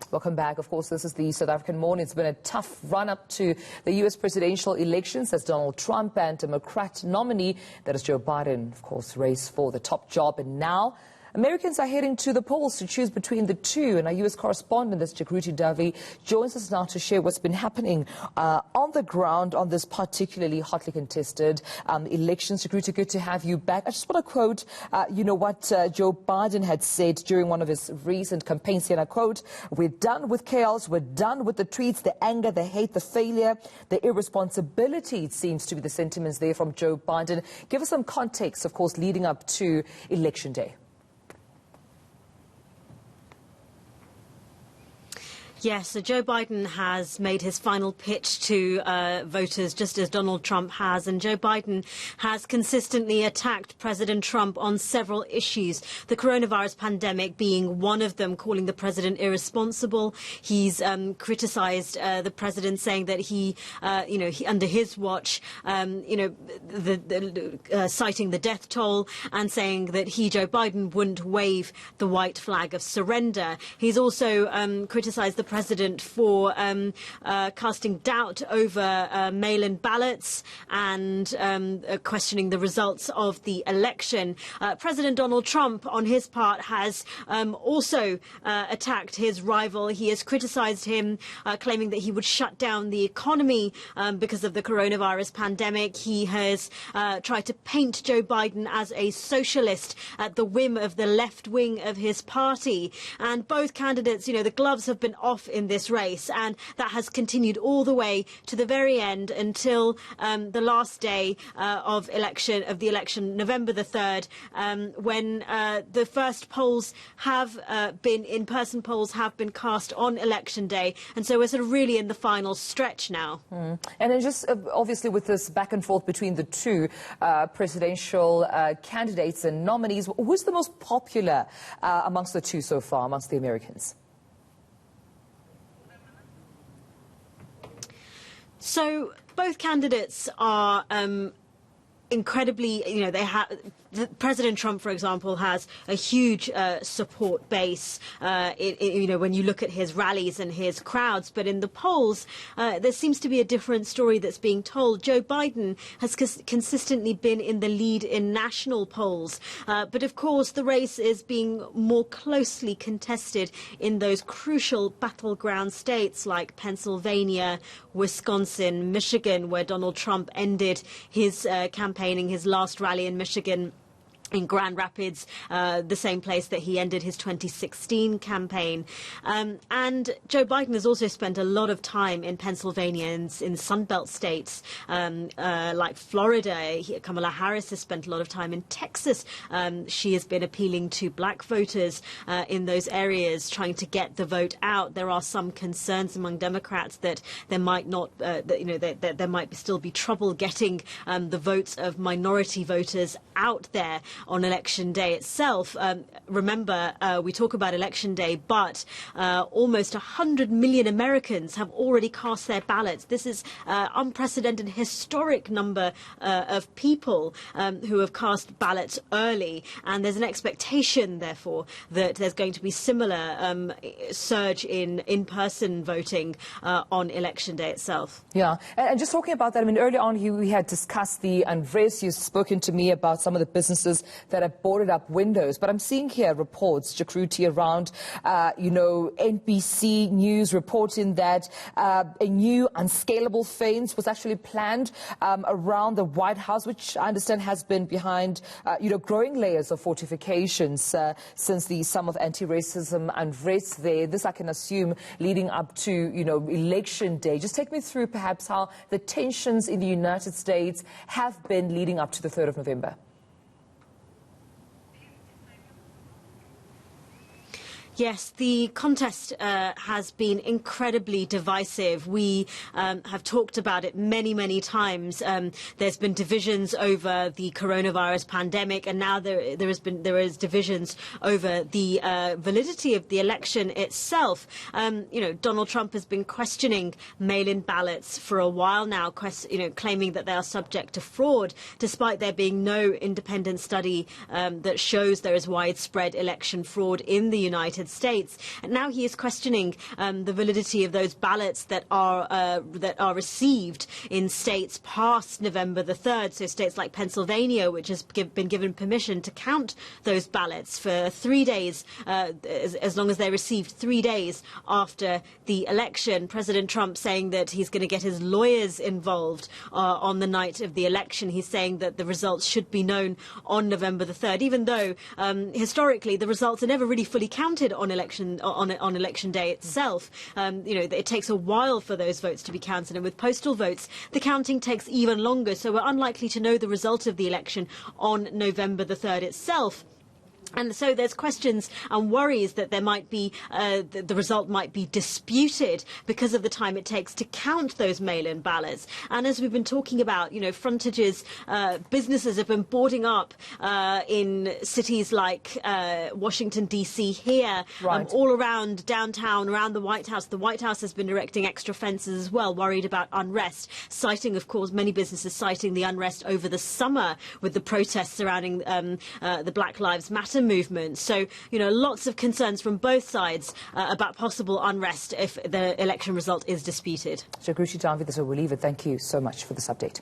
Welcome back. Of course, this is the South African morning. It's been a tough run-up to the U.S. presidential elections as Donald Trump and Democrat nominee, that is Joe Biden, of course, race for the top job. And now Americans are heading to the polls to choose between the two. And our U.S. correspondent, that's Jagruti Dave, joins us now to share what's been happening on the ground on this particularly hotly contested elections. Jagruti, good to have you back. I just want to quote, what Joe Biden had said during one of his recent campaigns here, and I quote, "We're done with chaos. We're done with the tweets, the anger, the hate, the failure, the irresponsibility." It seems to be the sentiments there from Joe Biden. Give us some context, of course, leading up to Election Day. Yes, so Joe Biden has made his final pitch to voters, just as Donald Trump has. And Joe Biden has consistently attacked President Trump on several issues, the coronavirus pandemic being one of them, calling the president irresponsible. He's criticized the president, saying that he under his watch, citing the death toll and saying that he, Joe Biden, wouldn't wave the white flag of surrender. He's also criticized the president for casting doubt over mail-in ballots and questioning the results of the election. President Donald Trump, on his part, has also attacked his rival. He has criticized him, claiming that he would shut down the economy because of the coronavirus pandemic. He has tried to paint Joe Biden as a socialist at the whim of the left wing of his party. And both candidates, the gloves have been off in this race, and that has continued all the way to the very end until the last day of the election, November the 3rd, when the first polls have been in-person polls have been cast on Election Day, and so we're sort of really in the final stretch now. And then just obviously with this back and forth between the two presidential candidates and nominees, who's the most popular amongst the two so far, amongst the Americans? So both candidates are incredibly, President Trump, for example, has a huge support base, when you look at his rallies and his crowds. But in the polls, there seems to be a different story that's being told. Joe Biden has consistently been in the lead in national polls. But, of course, the race is being more closely contested in those crucial battleground states like Pennsylvania, Wisconsin, Michigan, where Donald Trump ended his campaigning, his last rally in Michigan, in Grand Rapids, the same place that he ended his 2016 campaign. And Joe Biden has also spent a lot of time in Pennsylvania and in Sunbelt states like Florida. Kamala Harris has spent a lot of time in Texas. She has been appealing to black voters in those areas, trying to get the vote out. There are some concerns among Democrats that there might not, that there might still be trouble getting the votes of minority voters out there on Election Day itself. Remember, we talk about Election Day, but almost 100 million Americans have already cast their ballots. This is unprecedented, historic number of people who have cast ballots early, and there's an expectation, therefore, that there's going to be similar surge in in-person voting on Election Day itself. Yeah, and just talking about that, earlier on we had discussed the unrest. You've spoken to me about some of the businesses that have boarded up windows. But I'm seeing here reports, Jagruti, around, NBC News reporting that a new unscalable fence was actually planned around the White House, which I understand has been behind, growing layers of fortifications since the sum of anti-racism unrest there. This, I can assume, leading up to, Election Day. Just take me through perhaps how the tensions in the United States have been leading up to the 3rd of November. Yes, the contest has been incredibly divisive. We have talked about it many, many times. There's been divisions over the coronavirus pandemic, and now there is divisions over the validity of the election itself. Donald Trump has been questioning mail-in ballots for a while now, claiming that they are subject to fraud, despite there being no independent study that shows there is widespread election fraud in the United United States. And now he is questioning the validity of those ballots that are received in states past November the 3rd. So states like Pennsylvania, which has been given permission to count those ballots for 3 days, as long as they're received 3 days after the election. President Trump saying that he's going to get his lawyers involved on the night of the election. He's saying that the results should be known on November the 3rd, even though historically the results are never really fully counted on election day itself. It takes a while for those votes to be counted, and with postal votes, the counting takes even longer. So we're unlikely to know the result of the election on November the 3rd itself. And so there's questions and worries that there might be the result might be disputed because of the time it takes to count those mail-in ballots. And as we've been talking about, frontages, businesses have been boarding up in cities like Washington, D.C. here, right, all around downtown, around the White House. The White House has been erecting extra fences as well, worried about unrest, citing, of course, many businesses citing the unrest over the summer with the protests surrounding the Black Lives Matter movement. So, lots of concerns from both sides about possible unrest if the election result is disputed. Jagruti Dave, that's where we'll leave it. Thank you so much for this update.